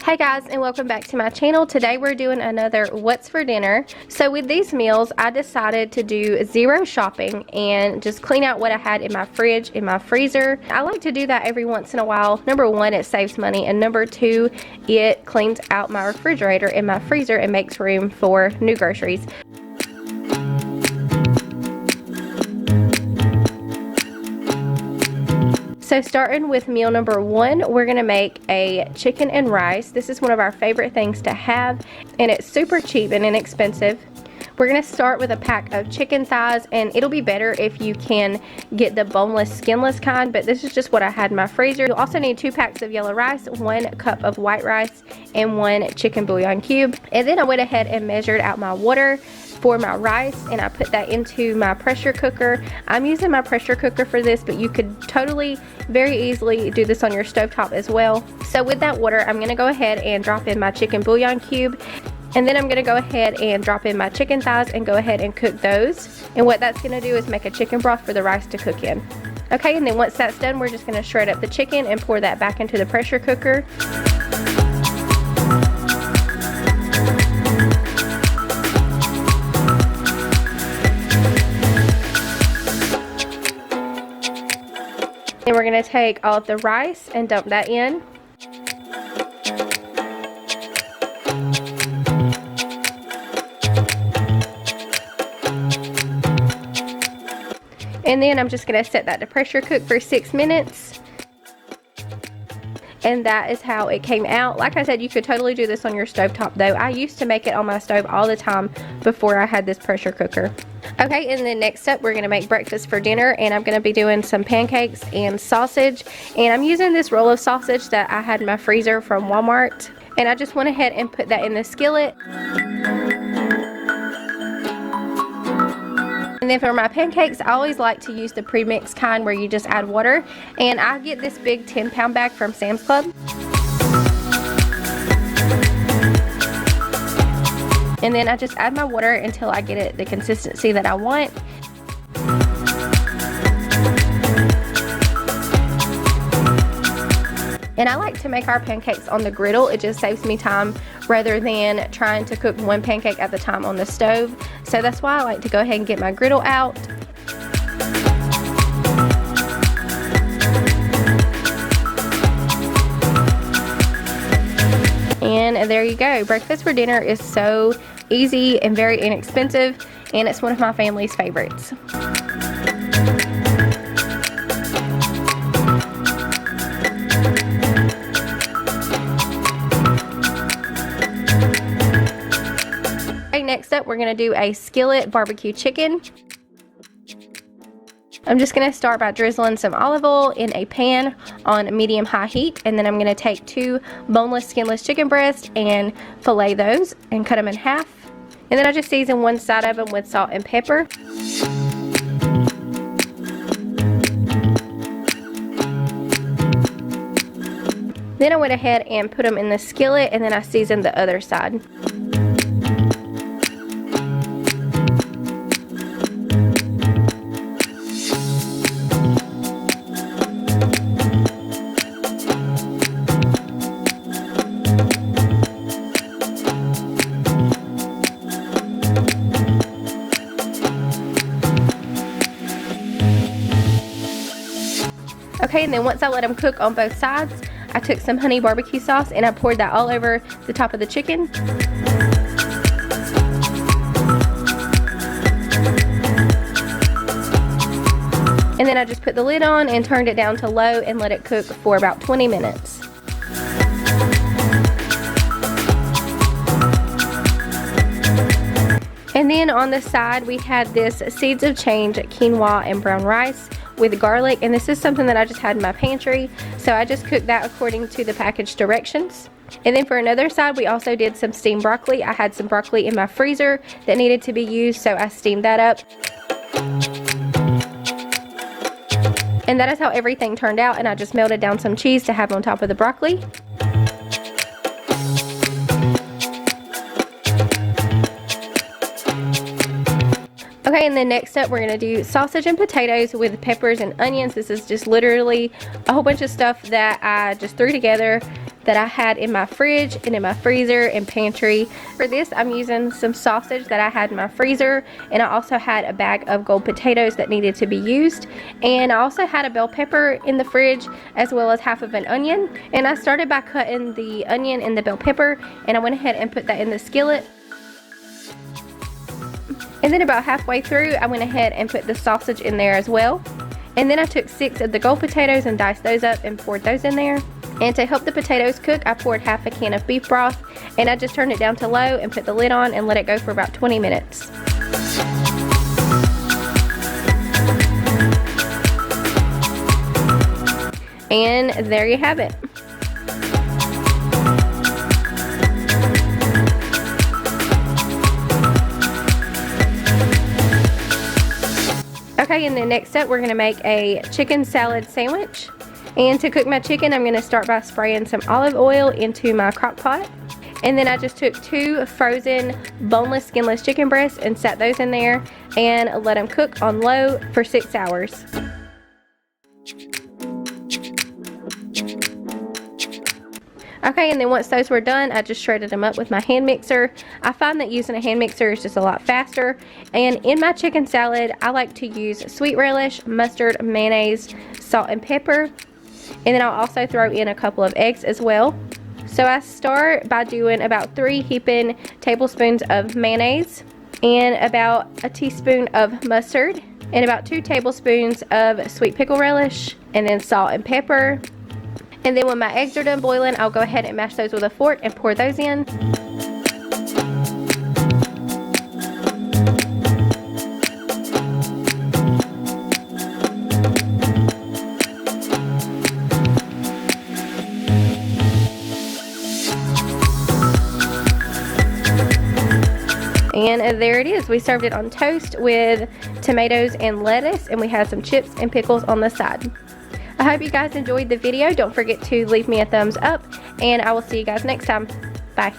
Hey guys, and welcome back to my channel. Today we're doing another what's for dinner. So with these meals I decided to do zero shopping and just clean out what I had in my fridge, in my freezer. I like to do that every once in a while. Number one, it saves money, and number two, it cleans out my refrigerator and my freezer and makes room for new groceries. So starting with meal number one, we're gonna make a chicken and rice. This is one of our favorite things to have, and it's super cheap and inexpensive. We're gonna start with a pack of chicken thighs, and it'll be better if you can get the boneless, skinless kind, but this is just what I had in my freezer. You'll also need 2 packs of yellow rice, 1 cup of white rice, and 1 chicken bouillon cube. And then I went ahead and measured out my water for my rice, and I put that into my pressure cooker. I'm using my pressure cooker for this, but you could totally very easily do this on your stovetop as well. So with that water, I'm gonna go ahead and drop in my chicken bouillon cube, and then I'm gonna go ahead and drop in my chicken thighs and go ahead and cook those. And what that's gonna do is make a chicken broth for the rice to cook in. Okay, and then once that's done, we're just gonna shred up the chicken and pour that back into the pressure cooker. Then we're going to take all of the rice and dump that in. And then I'm just going to set that to pressure cook for 6 minutes. And that is how it came out. Like I said, you could totally do this on your stovetop though. I used to make it on my stove all the time before I had this pressure cooker. Okay, and then next up we're going to make breakfast for dinner, and I'm going to be doing some pancakes and sausage. And I'm using this roll of sausage that I had in my freezer from Walmart, and I just went ahead and put that in the skillet. And then for my pancakes, I always like to use the pre-mix kind where you just add water, and I get this big 10-pound bag from Sam's Club. And then I just add my water until I get it the consistency that I want. And I like to make our pancakes on the griddle. It just saves me time rather than trying to cook one pancake at a time on the stove. So that's why I like to go ahead and get my griddle out. And there you go. Breakfast for dinner is so easy and very inexpensive, and it's one of my family's favorites. Okay, next up we're going to do a skillet barbecue chicken. I'm just going to start by drizzling some olive oil in a pan on medium-high heat, and then I'm going to take 2 boneless, skinless chicken breasts and fillet those and cut them in half. And then I just season one side of them with salt and pepper. Then I went ahead and put them in the skillet, and then I seasoned the other side. Okay, and then once I let them cook on both sides, I took some honey barbecue sauce and I poured that all over the top of the chicken. And then I just put the lid on and turned it down to low and let it cook for about 20 minutes. And then on the side we had this seeds of change quinoa and brown rice with garlic, and this is something that I just had in my pantry, so I just cooked that according to the package directions. And then for another side, we also did some steamed broccoli. I had some broccoli in my freezer that needed to be used, so I steamed that up. And that is how everything turned out, and I just melted down some cheese to have on top of the broccoli. Okay, and then next up we're going to do sausage and potatoes with peppers and onions. This is just literally a whole bunch of stuff that I just threw together that I had in my fridge and in my freezer and pantry. For this, I'm using some sausage that I had in my freezer, and I also had a bag of gold potatoes that needed to be used, and I also had a bell pepper in the fridge as well as half of an onion. And I started by cutting the onion and the bell pepper, and I went ahead and put that in the skillet. And then about halfway through, I went ahead and put the sausage in there as well. And then I took 6 of the gold potatoes and diced those up and poured those in there. And to help the potatoes cook, I poured half a can of beef broth, and I just turned it down to low and put the lid on and let it go for about 20 minutes. And there you have it. Okay, in the next step, we're going to make a chicken salad sandwich. And to cook my chicken, I'm going to start by spraying some olive oil into my crock pot. And then I just took 2 frozen boneless, skinless chicken breasts and sat those in there and let them cook on low for 6 hours. Okay, and then once those were done, I just shredded them up with my hand mixer. I find that using a hand mixer is just a lot faster. And in my chicken salad, I like to use sweet relish, mustard, mayonnaise, salt, and pepper. And then I'll also throw in a couple of eggs as well. So I start by doing about 3 heaping tablespoons of mayonnaise, and about a teaspoon of mustard, and about 2 tablespoons of sweet pickle relish, and then salt and pepper. And then when my eggs are done boiling, I'll go ahead and mash those with a fork and pour those in. And there it is. We served it on toast with tomatoes and lettuce, and we had some chips and pickles on the side. I hope you guys enjoyed the video. Don't forget to leave me a thumbs up, and I will see you guys next time. Bye.